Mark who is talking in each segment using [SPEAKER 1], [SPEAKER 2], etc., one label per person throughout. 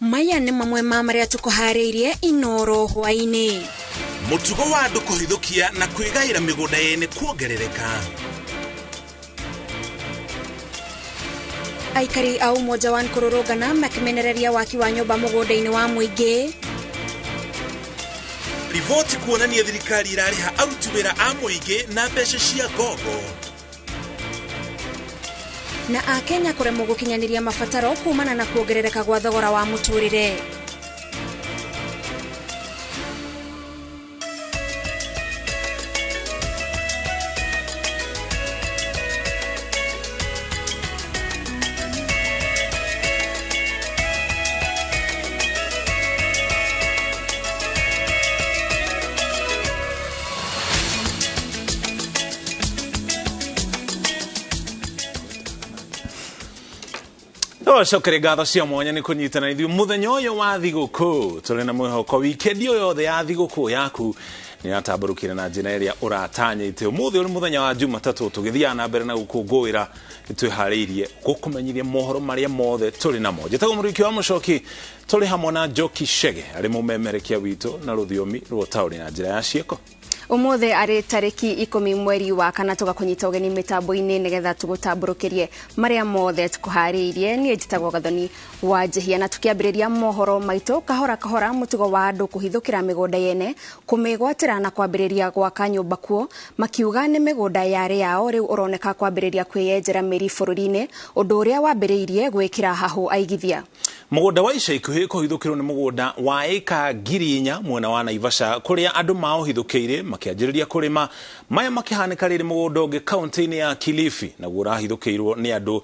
[SPEAKER 1] Maya nĩ mamwe ma maria tukuharĩirie inoro hwaini.
[SPEAKER 2] Mutugo wa andu kuhithukia na kwigaira migunda yene kuongerereka.
[SPEAKER 1] Aikari au Umoja wa Nkururugana makimenereria waki wa nyumba mugunda-ini wa muingi.
[SPEAKER 2] Riboti kuonania thirikari irariha aruti wĩra a muingi na mbeca cia gogo.
[SPEAKER 1] Na Akenya kuremwo gukinyaniria mabataro kumana na kuongerereka gwa thogora wa muturire.
[SPEAKER 3] Cokere ngatho cia mwanya ni kunyitana ithuĩ muthenya ũyũ wa thigũkũ. Tũrĩ na mwĩhoko wikendi ũyũ yothe ya thigũkũ yaku nĩ yatambarũkire na njĩra ĩrĩa ũratanyĩte. Ũmũthĩ ũrĩ mũthenya wa Jumatatũ, tũgĩthiaga na mbere na gũkũngũĩra nĩtwĩharĩirie gũkũmenyithia mohoro marĩa mothe tũrĩ namo. Njĩtagwo Mũrũiki wa Mũchoki, tũrĩ hamwe na Njoki Chege arĩ mũmemerekia witũ na rũthiomi rwa taũri na njĩra ya ciĩko.
[SPEAKER 1] Umuthe ari tariki 10 mweri wa kana tugakunyita ugeni mitambo-ini nigetha tugutamburukirie maria mothe tukuhariirie. Ni njitagwo Gathoni wa Njihia na tukiambiriria mohoro maitu kahora kahora. Mutugo wa andu kuhithukira migunda yene kumigwatira na kwambiriria gwaka nyumba kuo makiuga ni migunda yari yao riu uroneka kwambiriria kwiyenjera miri bururi-ini, undu uria wambiriirie gwikira hahu aigithia.
[SPEAKER 3] Mugunda wa ica ikuhi kuhithukirwo ni mugunda wa eka 4,000 mwena wa Naivasha kuria andu maohithukiire makianjiriria kurima. Maya makihanika riri mugunda ungi kaunti-ini ya Kilifi na urahithukirwo ni andu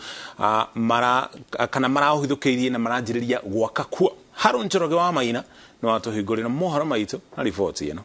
[SPEAKER 3] maraohithukiirie na maranjiriria gwaka kuo. Harun Njoroge wa Maina no atuhingurira mohoro maitu na riboti ino.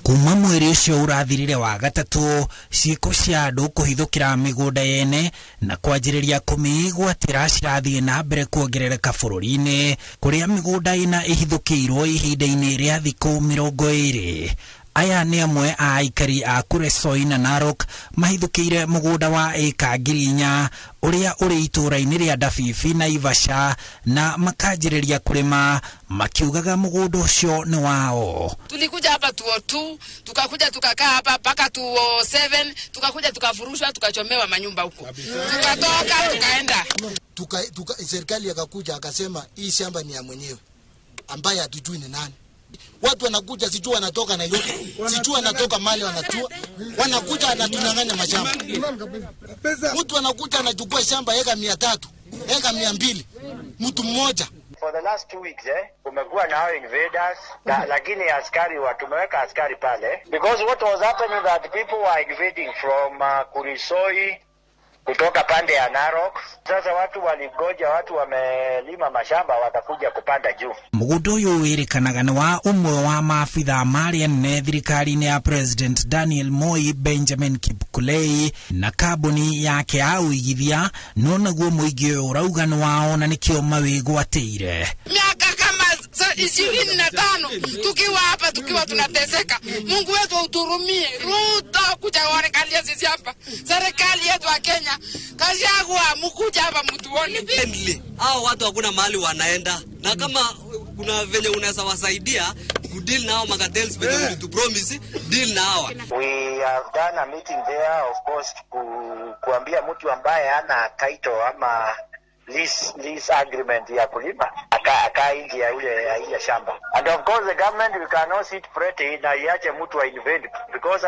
[SPEAKER 4] Kuma mweri ucio urathirire wa gatatu, ciiko cia andu kuhithukira migunda yene na kwanjiriria kumigwatira cirathie na mbere kuongerereka bururi-ini kuria migunda ina ihithukirwo ihinda-ini ria thiku 20. Aya ni amwe a aikari a Kuresoi na Narok mahithukire mugunda wa eka 4,000 uria uri itura-ini ria Dafifi na Naivasha na makanjiriria kurima makiugaga mugunda ucio ni wao.
[SPEAKER 5] Tulikuja hapa 2002, tukakuja tukakaa hapa mpaka 2007, tukakuja tukafurushwa tukachomewa manyumba huko. Tukatoka tukaenda.
[SPEAKER 6] Serikali akakuja akasema hii shamba ni ya mwenyewe ambaye hatujui ni nani. Watu wanakuja sijui wanatoka Nairobi, sijui wanatoka mali wanatua, wanakuja anatunyang'anya mashamba. Mtu anakuja anachukua shamba eka 300, eka 200, mtu mmoja.
[SPEAKER 7] For the last 2 weeks kumekuwa na hao invaders lakini askari tumeweka askari pale because what was happening that people were invading from Kuresoi kutoka pande ya Narok. Sasa watu waligoja, watu wamelima mashamba watakuja kupanda juu.
[SPEAKER 4] Mugunda uyu wirikanaga ni wa umwe wa maabitha maria nene thirikari-ini ya President Daniel Moi Benjamin Kipkulei na kabuni yake ya uigithia, no naguo muingi uyu urauga ni wao na nikio mawigwatĩire.
[SPEAKER 5] Miaka kama 25 tukiwa hapa tukiwa tunateseka. Mungu wetu uturumie. Ruto kuja kuangalia sisi hapa. Serikali yetu ya Kenya kazi yako mkuja hapa mtuone.
[SPEAKER 8] Hao watu hakuna mahali wanaenda. Na kama kuna venye unaweza wasaidia kudeal nao magadels venye to promise deal nao.
[SPEAKER 7] We have done a meeting there of course kuambia mtu ambaye hana title ama lease agreement ya kulima aka nje ya ile shamba. And of course the government we cannot sit pretty na iache mtu wa invade because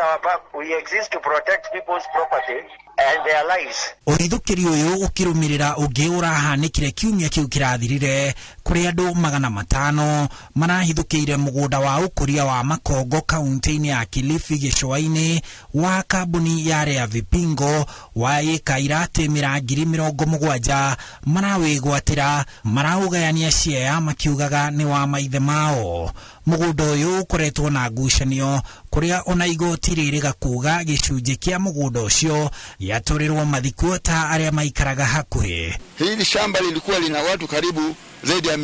[SPEAKER 7] we exist to protect people's property and their lives.
[SPEAKER 4] Uhithukiri uyu ukirumirira ungi urahanikire kiumia kiu kirathirire kuri andu 500 marahithukire mugunda wa ukuria wa makongo kaunti-ini ya Kilifi gicua-ini wa kambuni ya Rea Vipingo wa eka iratimira 70,000 marawigwatira maraugayania ciea makiugaga ni wa maithe mao. Mugunda uyu ukoretwo na ngucanio kuria ona igoti ririga kuga gicunji kia mugunda ucio yaturirwo mathiko ta aria maikaraga hakuhi.
[SPEAKER 9] Hili shamba lilikuwa lina watu karibu zaidi ya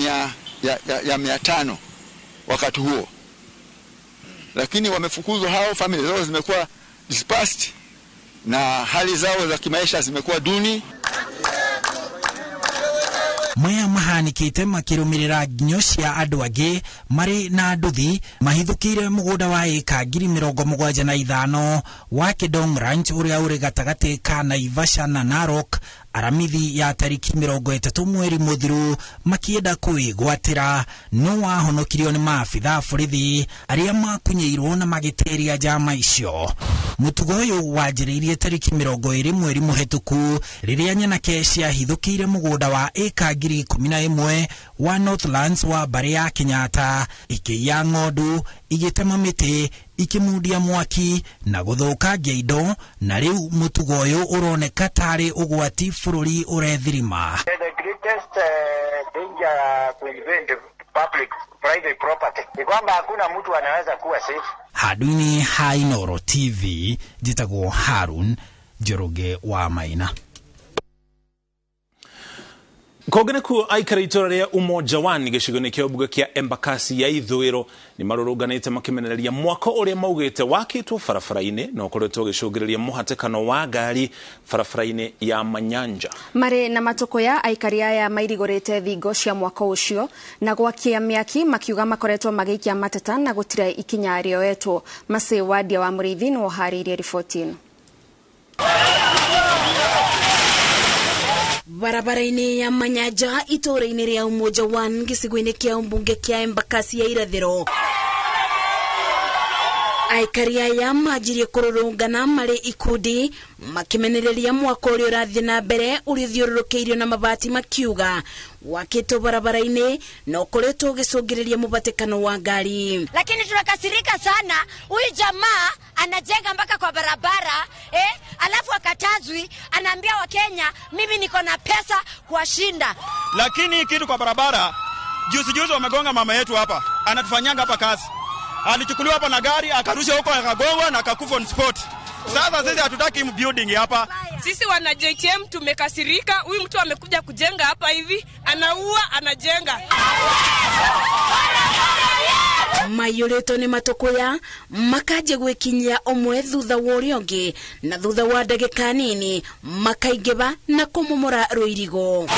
[SPEAKER 9] 500 wakati huo, lakini wamefukuzwa hao, familia zao zimekuwa dispersed na hali zao za kimaisha zimekuwa duni.
[SPEAKER 4] maya mahanikite makirumirira nginyo cia andu angi mari na nduthi mahithukire mugunda wa eka 75,000 wa Kidong Ranch uria uri gatagati ka Naivasha na Narok aramithi ya tariki 30 mweri muthiru makienda kuigwatira no wahonokirio ni maabitha borithi aria makunyeirwo na magiteria jama icio. Mutugo uyu wanjiriirie tariki 20 mweri muhetuku riria nyanake ciahithukire mugunda wa eka 11,000 wa Northlands wa Bare ya Kenyatta ikiya ng'ondu igitema miti ikimundia mwaki na guthukangia indo na riu mutugo uyu uroneka tari ugwati bururi urethirima.
[SPEAKER 7] The greatest danger to invade public private property ni kwamba hakuna mtu anaweza kuwa safe.
[SPEAKER 4] Hadwini ha Inooro TV jitagwo Harun Njoroge wa Maina.
[SPEAKER 3] Kogeneku aikara itora ria Umoja One gicigo-ini kia Buga kia Embakasi ya Ithwiro ni marurunganite makimenereria mwako uria maugite wakitwo barabara-ini no koretwo gicungiriria muhatekano wa ngari barabara-ini ya Manyanja.
[SPEAKER 1] Mari na matoko ya aikari aya mairigorete thingo cia mwako ucio na gwakia miaki makiuga makoretwo magikia mateta na gutira ikinya rioetwo. Mase Wadia wa Muriithi no haririe riboti ino.
[SPEAKER 10] Barabara-ini ya Manyanja itora-ini ria Umoja One gicigo-ini kia Umbunge kia Embakasi ya Irathiro. Aikari aya majirie kururungana mari ikundi makimenereria mwako uria urathie na mbere urithiururukiirio na mabati makiuga wakitwo barabara-ini no koretwo ugicungiriria mubatikano wa ngari.
[SPEAKER 11] Lakini tunakasirika sana, huyu jamaa anajenga mpaka kwa barabara alafu akatazwi anaambia Wakenya mimi niko na pesa kuwashinda.
[SPEAKER 12] Lakini kitu kwa barabara juzi wamegonga mama yetu hapa, anatufanyanga hapa kazi. Alichukuliwa hapa na gari akarusha huko akagongwa na akakufa on spot. Sasa sisi hatutaki building hapa.
[SPEAKER 13] Sisi wana JTM tumekasirika, huyu mtu amekuja kujenga hapa hivi, anaua anajenga.
[SPEAKER 10] Mayoleto ni matokoya makaje gwekinyia omwe thutha worionge na thutha wa ndagika nini makaigeba na kumomora Ruirigo.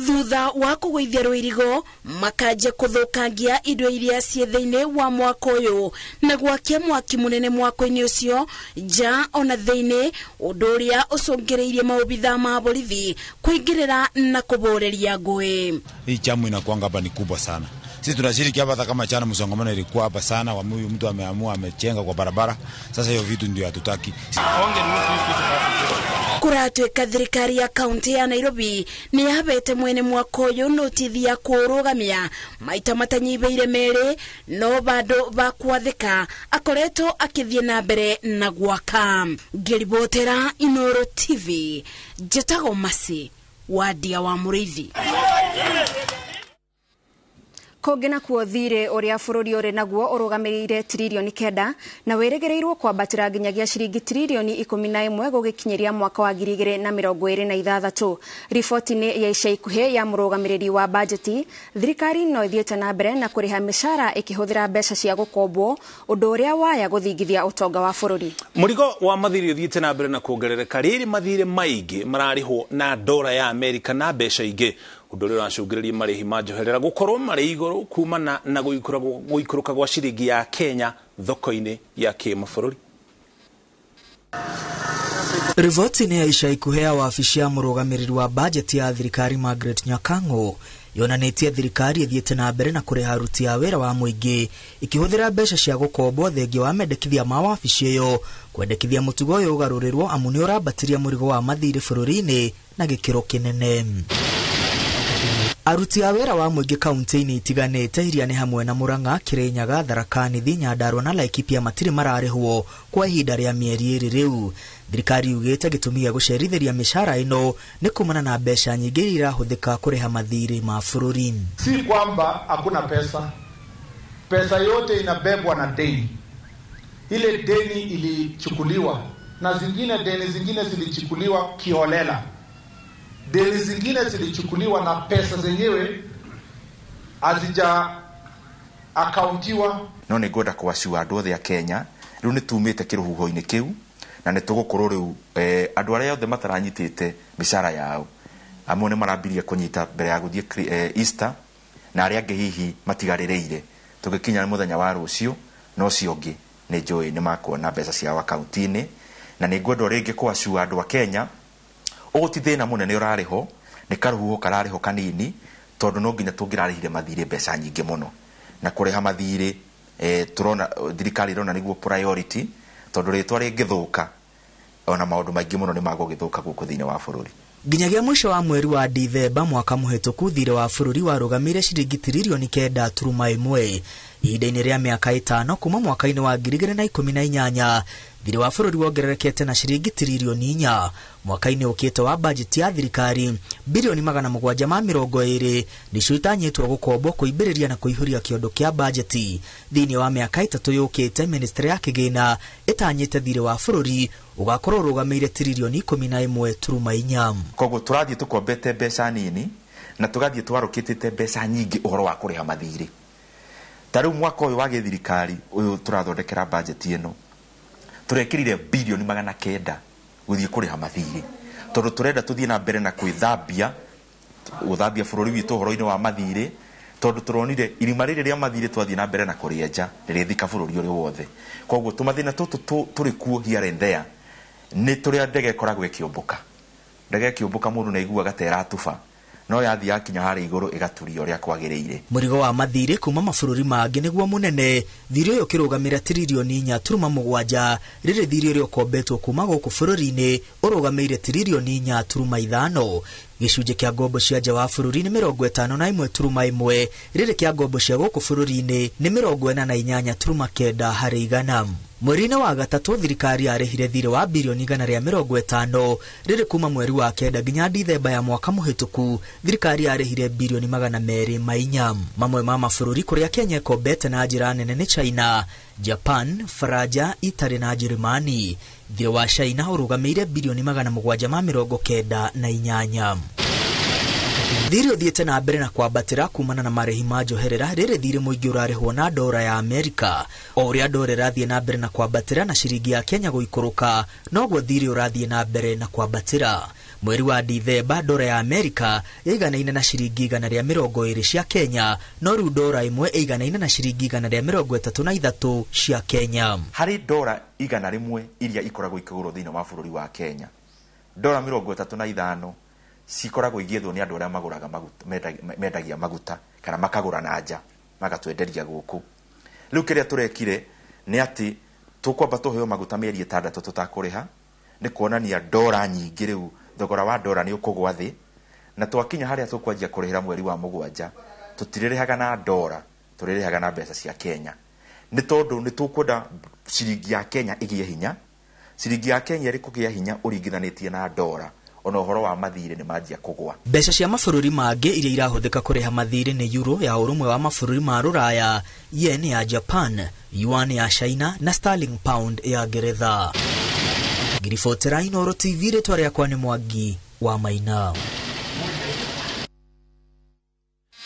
[SPEAKER 10] Thutha wa kugweithia Ruirigo makaje kuthukangia indo iria cie thiini wa mwako uyu na gwakia mwaki munene mwako-ini ucio ja ona thiini undu uria ucungiriirie maobitha ma borithi kuingirira na kuboreria ngui.
[SPEAKER 14] Hii jamu inakuanga hapa ni kubwa sana. Sisi tunashiriki hapa kama chana, msongamano ilikuwa hapa sana, wa mtu ameamua amechenga kwa barabara. Sasa hiyo vitu ndio hatutaki.
[SPEAKER 10] Kuratwika thirikari ya kaunti ya Nairobi ni yabete mwene mwako uyu notithi ya kurugamia maita matanyibeire meri no bado bakwathika akoretwo akithie na mbere na gwaka. Ngiribotera Inooro TV jitago Masi Wadia wa Muriithi.
[SPEAKER 1] Kogena kuothire uria bururi uri naguo urugamirire trilioni 9 na weregereirwo kwambatira nginyagia ciringi trilioni 11 gugikinyiria mwaka wa 2026. Riboti-ini ya ica ikuhi ya murugamiriri wa bajeti, thirikari no ithiete na mbere na kuriha mishara ikihuthira mbeca cia gukombwo undu uria waya guthingithia utonga wa bururi.
[SPEAKER 3] Murigo wa mathiri uthiete na mbere na kuongerereka riri mathire maingi mararihwo na dola ya Amerika na mbeca ingi undu uria uracungiriria marihi ma njoherera gukorwo mari iguru kumana na guikuruka gwa ciringi ya Kenya thoko-ini ya kimabũrũri.
[SPEAKER 15] Riboti-ini ya ica ikuhi ya wabici ya murugamiriri wa bajeti ya thirikari Margaret Nyakango yonanitie thirikari ithiete na mbere na kuriha aruti a wira wa muingi ikihuthira mbeca cia gukombwo thengio wa mendekithia ma wabici iyo kwendekithia mutugo uyu ugarurirwo amu ni urambatiria murigo wa mathiri bururi-ini na gikiro kinene. Aruti a wira wa muingi kaunti-ini itiganite iria ni hamwe na Murang'a, Kirinyaga, Tharaka Nithi, Nyandarua na Laikipia matiri mararihwo kwa ihinda ria mieri iri riu. Thirikari yugite gitumi gia gucerithiria mishara ino ni kumana na mbeca nyingi irahuthika kuriha mathiri ma bururi.
[SPEAKER 16] Si kwamba hakuna pesa, pesa yote inabebwa na deni. Ile deni ilichukuliwa na deni zingine zilichukuliwa kiholela. Deni zingine zilichukuliwa na pesa zenyewe hazija akauntiwa.
[SPEAKER 17] No ni ngoda kwa ciwa andũ othe a Kenya riu ni tumite kiruhuho-ini kiu na nä tå gå korwo rä u andå arä a othe mataranyitä mĩcara yao amwe nä marambirie kå nyita mbere ya gå thiä Easter na arä angä hihi matigarä rä ire tå gä kinya må thenya wa rå cio no cio ngä nä njå nä makuona mbeca ciao akaunti-inä na nä ngwenda rä ngä kwacua andå a Kenya å gå ti thä na må nene å rarä ho nä karå kararä ho kanini tondå no nginya tå ngä rarä hire mathirä mbeca nyingä må no na kå rä ha mathirä turona thirikari rona niguo priority tondu ritwa ringithuka ona maundu maingi muno ni magugithuka guku thiini wa bururi.
[SPEAKER 15] Nginyagia mwisho wa mweri wa Dithemba mwaka muhituku thirĩ wa bururi warugamire ciringi tiririoni 9.1 ihinda-inĩ rĩa mĩaka 5 kuma mwaka-inĩ wa 2018. Thirĩ wa bururi wongererekete na ciringi tiririoni 4 mwaka-inĩ ũkĩte wa bajeti ya thirikari bilioni 720 nicio itanyĩtwo gũkombwo kũimbĩrĩria na kũihũria kĩondo kĩa bajeti. Thĩinĩ wa mĩaka 3 yũkĩte ministry ya kĩgĩna ĩtanyĩte thirĩ wa bururi ugakorwo ũrũgamĩire tiririoni 11.4.
[SPEAKER 17] Koguo tũrathiĩ tũkombete mbeca nini na tũgathiĩ twarũkĩtĩte mbeca nyingĩ ũhoro wa kũrĩha mathirĩ. Tarĩu mwaka ũyũ wa gĩthirikari ũyũ tũrathondekera bajeti ĩno turekirire bilioni 900 gũthiĩ kũrĩha mathirĩ tondũ tũrenda tũthiĩ na mbere na gũthambia bũrũri witũ ũhoro-inĩ wa mathirĩ tondũ tũronire irima rĩrĩ rĩa mathirĩ twathiĩ na mbere na kũrĩenja rĩrĩthika bũrũri ũrĩ wothe. Koguo tũmathĩna tũtũ tũrĩ kuo here and there nĩ tũrĩa ndege ĩkoragwo ĩkĩũmbũka. Ndege ĩkĩũmbũka mũndũ naiguaga ta ĩratuba no yathi yakinya harĩ igũrũ ĩgaturia ũrĩa kwagĩrĩire.
[SPEAKER 15] Mũrigo wa mathirĩ kuma mabũrũri mangĩ nĩguo mũnene, thirĩ ũyũ ũkĩrũgamĩra tiririoni 4.7 rĩrĩ thirĩ ũrĩa ũkombetwo kuma gũkũ bũrũri-inĩ ũrũgamĩire tiririoni 4.5. Gĩcunjĩ kĩa ngombo cia nja wa bũrũri nĩ 51.1 rĩrĩ kĩa ngombo cia gũkũ bũrũri-inĩ nĩ 48.9 harĩ igana. Mweri-inĩ wa gatatũ thirikari yarĩhire thirĩ wa bilioni 150 rĩrĩ kuma mweri wa kenda nginya Dithemba ya mwaka mũhĩtũku thirikari yarĩhire bilioni 204. Mamwe ma mabũrũri kũrĩa Kenya ĩkombete na njĩra nene nĩ China, Japan, Faraja, Italy na Jerumani. Thirĩ wa China ũrũgamĩire bilioni 798. Thirĩ ũthiĩte na mbere na kwambatĩra kumana na marĩhi ma njoherera rĩrĩ thirĩ mũingĩ ũrarĩhwo na ndora ya Amerika. O ũrĩa ndora ĩrathiĩ na mbere na kwambatĩra na ciringi ya Kenya gũikũrũka noguo thirĩ ũrathiĩ na mbere na kwambatĩra. Mweri wa Dithemba ndora ya Amerika ĩiganaine na ciringi 120 cia Kenya no rĩu ndora ĩmwe ĩiganaine na ciringi 133 cia Kenya.
[SPEAKER 17] Harĩ ndora 100 iria ikoragwo ikĩgũrwo thĩinĩ wa bũrũri wa Kenya, ndora 35 cikoragwo igĩethwo nĩ andũ arĩa magũraga maguta, mendagia maguta kana makagũra na nja magatwenderia gũkũ. Rĩu kĩrĩa tũrekire nĩ atĩ tũkwamba tũheo maguta mĩeri 6 tũtakũrĩha, nĩ kuonania ndora nyingĩ rĩu thogora wa ndora nĩ ũkũgwa thĩ, na twakinya harĩa tũkwanjia kũrĩhĩra mweri wa mũgwanja tũtirĩrĩhaga na ndora, tũrĩrĩhaga na mbeca cia Kenya. Nĩ tondũ nĩ tũkwenda ciringi ya Kenya ĩgĩe hinya. Ciringi ya Kenya ĩrĩ kũgĩa hinya ũringithanĩtie na ndora, ona ũhoro wa mathirĩ nĩ manjia kũgwa.
[SPEAKER 15] Mbeca cia mabũrũri mangĩ iria irahũthĩka kũrĩha mathirĩ nĩ euro ya ũrũmwe wa mabũrũri ma Rũraya, yen ya Japan, yuan ya China na sterling pound ya Ngeretha. Ngiribotera Inooro TV, rĩtwa rĩakwa nĩ Mwangi wa Maina.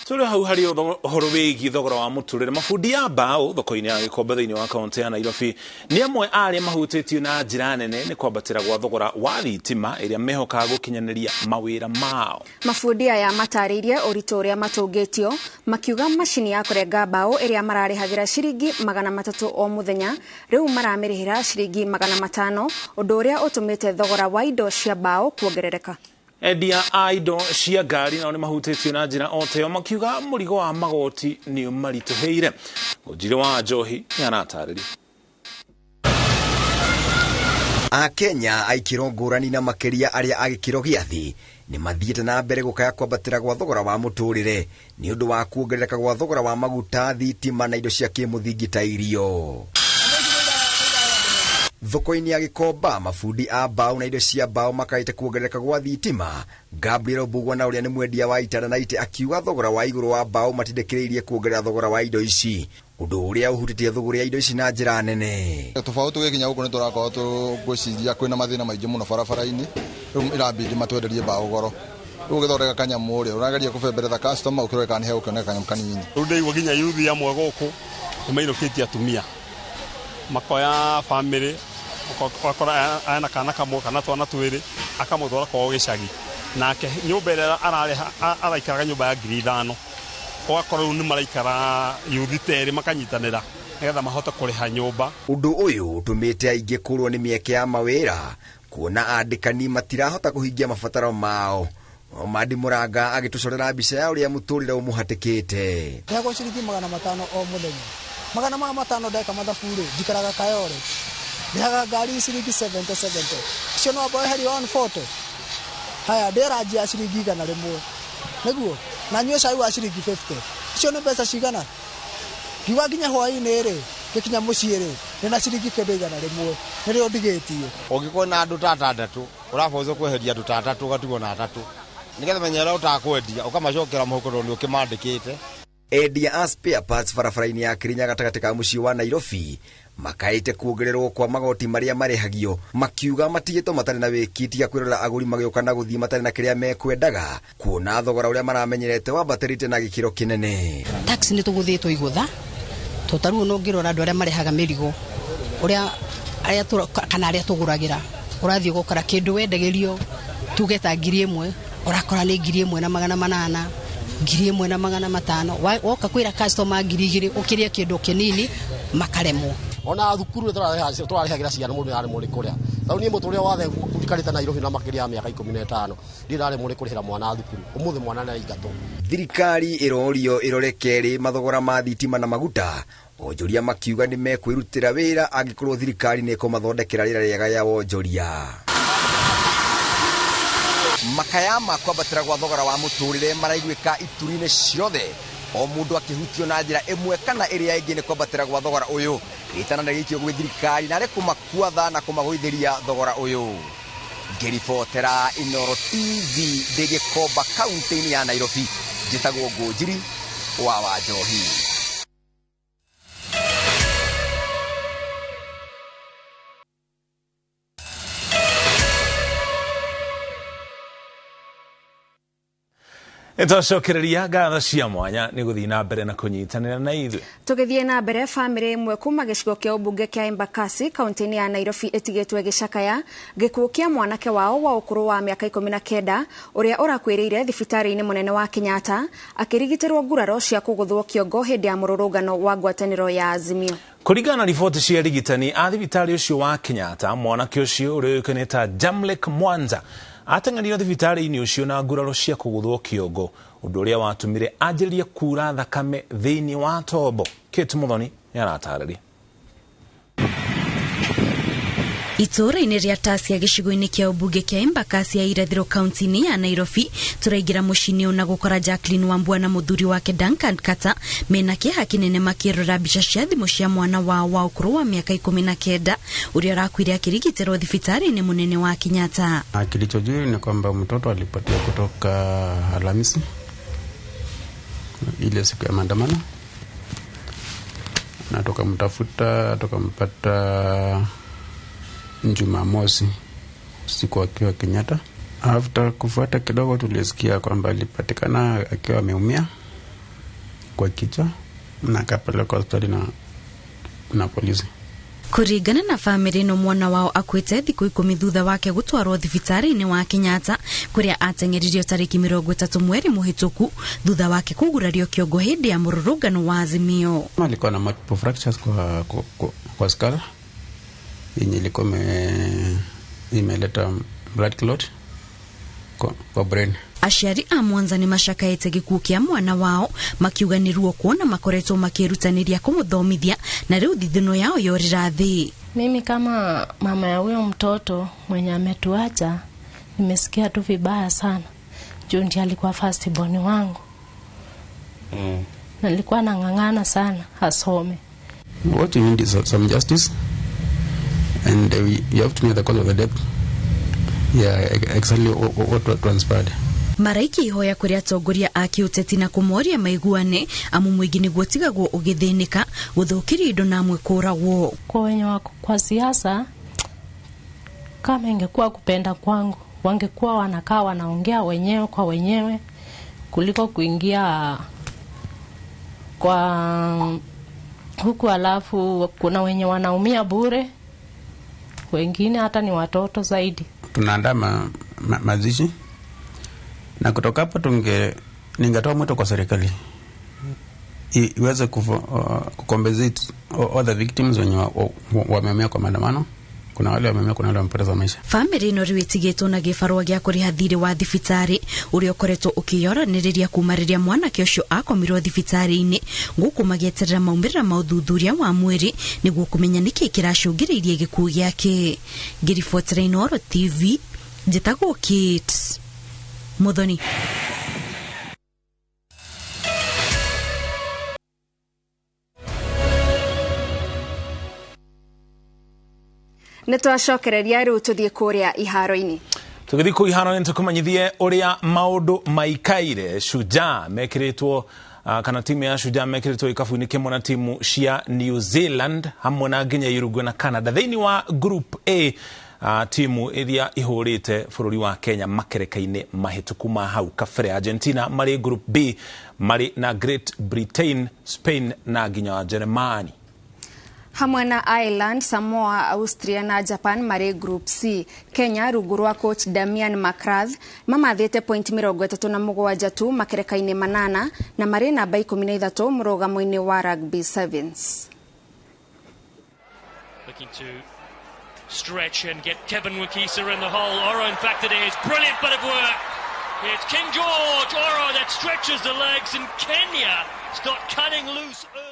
[SPEAKER 3] Tũrĩ hau harĩ ũhoro wĩgiĩ thogora wa mũtũrĩre. Mabundi ya mbaũ thoko-inĩ ya Gĩkombe thĩinĩ wa kaunti ya Nairobi nĩ amwe arĩa mahutĩtio na njĩra nene nĩ kwambatĩra gwa thogora wa thitima ĩrĩa mehokaga gũkinyanĩria mawĩra mao.
[SPEAKER 1] Mabundi aya matarĩirie ũritũ ũrĩa matũngĩtio makiuga macini ya kũrenga mbaũ ĩrĩa mararĩhagĩra ciringi 300 o mũthenya rĩu maramĩrĩhĩra ciringi 500, ũndũ ũrĩa ũtũmĩte thogora wa indo cia mbaũ kuongerereka.
[SPEAKER 3] Endia a indo cia ngari nao nĩ mahutĩtio na njĩra o ta ĩyo makiuga mũrigo wa magoti nĩ ũmaritũhĩire. Ngũnjiri wa Njohi nĩ aratarĩria.
[SPEAKER 18] Akenya aikĩro ngũrani na makĩria arĩa a gĩkĩro gĩa thĩ nĩ mathiĩte na mbere gũkaya kwambatĩra gwa thogora wa mũtũrĩre nĩ ũndũ wa kuongerereka gwa thogora wa maguta, thitima na indo cia kĩmũthingi ta irio. Thoko-inĩ ya Gĩkomba mabundi a mbaũ na indo cia mbaũ makaite kuongerereka gwa thitima. Gabriel Bugwana ũrĩa nĩ mwendia wa itara na ite akiuga thogora wa igũrũ wa mbaũ matindĩkĩrĩirie kuongerera thogora wa indo ici, ũndũ ũrĩa ũhutĩtie thogora ya indo ici na njĩra nene.
[SPEAKER 19] Tofauti gĩkinya gũkũ nĩ tũrakorwo tũgwĩciria kwĩna mathĩna maingĩ mũno barabara-inĩ, rĩu irambindi matwenderie mbaũ goro. Rĩu ũgĩthondeka kanyamũ ũrĩa ũrageria kũbemberetha customer ũkĩrore kana nĩ he ũkĩoneka kanyamũ kanini.
[SPEAKER 20] Rĩu ndĩigua nginya yuthi amwe gũkũ nĩ mainũkĩtie atumia makoya family
[SPEAKER 12] wakora ana kana kamwe kana twana twiri akamutwara kwao gicagi nake nyumba ĩrĩa araikaraga nyumba ya 5,000 wakora ni maraikara yuthiteri makanyitanira nigetha mahote kuriha nyumba.
[SPEAKER 18] Undu uyu utumite aingi kurwo ni mieke ya mawira kuona andikani matirahota kuhingia mabataro mao. Madi Muranga agitucorera mbica ya uria muturire umuhatikite.
[SPEAKER 20] Ndego ciringi 500 o muthenya. 500 ndeka mathafuri jikaraga Kayore. Ndaga ngari ciringi 70. Cio no boy heri 140. Haya ndera njia ciringi 100 rimwe. Niguo na nywe cai wa ciringi 50. Cio ni mbeca cigana? Ngiwa nginya hwaini ri gikinya mucii ri ndina ciringi 100 rimwe. Nirio ndigitie.
[SPEAKER 21] Ungikuwa na andu ta 3 urafozo kweheria andu ta 3 ugatigwo na 3. Nigetha menyera utakwendia ukamacokera muhuko ni ukimandikite.
[SPEAKER 18] Endia a spare parts barabara-ini ya Kirinyaga gatagati ka mucii wa Nairobi makaite kuongererwo kwa magoti maria marehagio makiuga matigito matari na wikitia kwirora aguri magioka na guthii matari na kiria mekwendaga kuona thogora uria maramenyerete wambatirite na gikiro kinene.
[SPEAKER 22] Taxi ni tuguthitwo igutha tutaru no ngirora andu aria marehaga mirigo uria aria kana aria tuguragira urathii gukara kindu wendagirio tugeta 1,000 urakora ni 1,800 1,500 woka kwira customer 2,000 ukiria kindu kinini makaremwo.
[SPEAKER 23] Ona thukuru turarehagira ciana mundu ari muri kuria tau ni muturia wathe ndikarite Nairobi na makiria miaka 15 ndirare muri kurihira mwana thukuru umuthi mwana na igato.
[SPEAKER 18] Thirikari irorio irorekeri mathogora ma thitima na maguta onjoria makiuga ni mekwirutira wira angikorwo thirikari ni ikomathondekera rira riega ya wonjoria. Makayama kwambatira gwa thogora wa muturire maraiguika iturine ciothe o mundu akihutio na njira imwe kana iria ingi ni kwambatira gwa thogora uyu itana gikio gwi thirikari na rekumakuatha na kumagwithiria thogora uyu. Ngiribotera Inooro TV Gikomba kaunti ya Nairobi njitagwo Ngũnjiri wa Wanjohi.
[SPEAKER 3] Etocokereria ngatho cia mwanya ni guthii na mbere na kunyitanira na ithu.
[SPEAKER 1] Tugithie na mbere family imwe kuma gicigo kia ubunge kia Embakasi kaunti ya Nairobi etigitwe gicakaya gikuo kia mwanake wao wa ukuru wa miaka 19 uria urakwirire thibitari-ini munene wa Kenyatta akirigitirwo nguraro cia kuguthwo kiongo hindi ya mururungano wa ngwataniro ya Azimio.
[SPEAKER 3] Kuringana na riboti cia rigitani a thibitari ucio wa Kenyatta mwanake ucio uriukanita Jamlek Mwanza ateng'erio thibitari-ini ucio na nguraro cia kuguthwo kiongo undu uria watumire anjirie kura thakame thiini wa tombo. Kate Muthoni yaratareria.
[SPEAKER 24] Itura-ini ria Tasia gicigo-ini kia ubunge kia Embakasi ya irathiro kaunti-ini ya Nairobi turaingira mucini na gukora Jacqueline Wambua na muthuri wake Duncan Kata mena kieha kinene makirora mbica cia thimu cia mwana wa ukuru wa miaka 19 uria arakwire akirigitirwo thibitari-ini munene wa Kenyatta.
[SPEAKER 25] Kilichojiri ni kwamba mtoto alipotea kutoka Alhamisi ile siku ya maandamano na tukampata Jumamosi siku akiwa Kenyatta. After kufuata kidogo tulisikia kwamba alipatikana akiwa ameumia kwa kichwa na akapelekwa hospitali na polisi.
[SPEAKER 24] Kuringana na family no mwana wao akwite thiku 10 thutha wake gutwarwo thibitari-ini wa Kenyatta kuria ateng'eririo tariki 30 mweri muhituku thutha wake kugurario kiongo hindi ya mururungano wa Azimio.
[SPEAKER 25] Alikuwa na multiple fractures kwa skull yenye ilikuwa imeleta blood clot kwa brain.
[SPEAKER 24] Aciari a Mwanza ni mashakaite gikuo kia mwana wao makiuga ni ruo kuona makoretwo makirutaniria kumuthomithia na riu thithino yao yorira thi.
[SPEAKER 26] Mimi kama mama ya huyo mtoto mwenye ametuacha nimesikia tu vibaya sana. Juu ndiye alikuwa first born wangu. Nilikuwa nang'ang'ana sana asome.
[SPEAKER 25] What you need is some justice and you have to know the cause of the death. Yeah, exactly what transpired.
[SPEAKER 24] Maraiki ihoya kuria atongoria a kiuteti na kumoria maiguane amu mwingi niguo tigagwo ugithinika guthukiria indo na amwe kuragwo.
[SPEAKER 26] Kwa wenye wako kwa siasa, kama ingekuwa kupenda kwangu wangekuwa wanakaa wanaongea wenyewe kwa wenyewe kuliko kuingia kwa huku, alafu kuna wenye wanaumia bure, wengine hata ni watoto zaidi.
[SPEAKER 25] Tunaandaa mazishi, na kutoka hapo ningetoa mwito kwa serikali iweze kucompensate all the victims wenye wameumia kwa maandamano. Kuna wale wameumia, kuna wale wamepoteza maisha.
[SPEAKER 24] Family no riwetigetwo na gifarwa gya kuriha thiri wa thibitari uria ukoretwo ukiyoraniriria kumariria mwana kiosho akomirwo thibitari-ini nguku magieterera maumirira mauthuthuria wa mwiri niguo kumenya niki kiracungiriirie gikuo giake. Ngiribotera Inooro TV, njitagwo Kate Muthoni.
[SPEAKER 1] Nitwacokereria riu tuthie kuria iharo-ini.
[SPEAKER 3] Tugithi ku iharo-ini tukumanyithie uria maundu maikaire. Shujaa mekiritwo kana timu ya Shujaa mekiritwo ikabu-ini kimwe na timu cia New Zealand hamwe na nginya Uruguay na Canada thiini wa Group A. Timu iria ihurite bururi wa Kenya makereka-ini mahituku ma hau kabere. Argentina mari Group B mari na Great Britain, Spain na nginya Germany.
[SPEAKER 1] Hamwe na Ireland, Samoa, Austria na Japan mari Group C. Kenya rungu rwa coach Damian McGrath mamathite point 37 tu makereka-ini manana na mari namba 13 murugamo-ini wa Rugby Sevens.
[SPEAKER 2] Looking to stretch and get Kevin Wikisa in the hole. Oro, in fact, it is. Brilliant bit of work. It's King George. Oro that stretches the legs, and Kenya has got cutting loose early.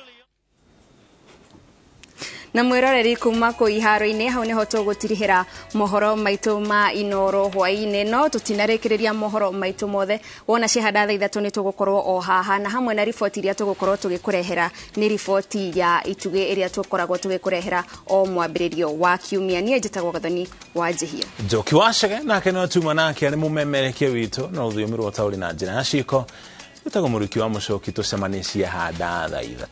[SPEAKER 1] Na mwiroreri kuma ku iharo-ini hau niho tugutirihira mohoro maitu ma Inooro hwaini no tutinarikiriria mohoro maitu mothe wona cihanda thaa 3 ni tugukorwo o haha na hamwe na riboti iria tugukorwo tugikurehera ni riboti ya ituge iria tukoragwo tugikurehera o mwambiririo wa kiumia. Nie njitagwo Gathoni wa Njihia
[SPEAKER 3] Njoki Wacege nake no tuma nake ari mumemerekia witu no thiomirwo tauri na njira ya ciko tutagwo muruki wa mucoki tucemanicie handa thaa 3.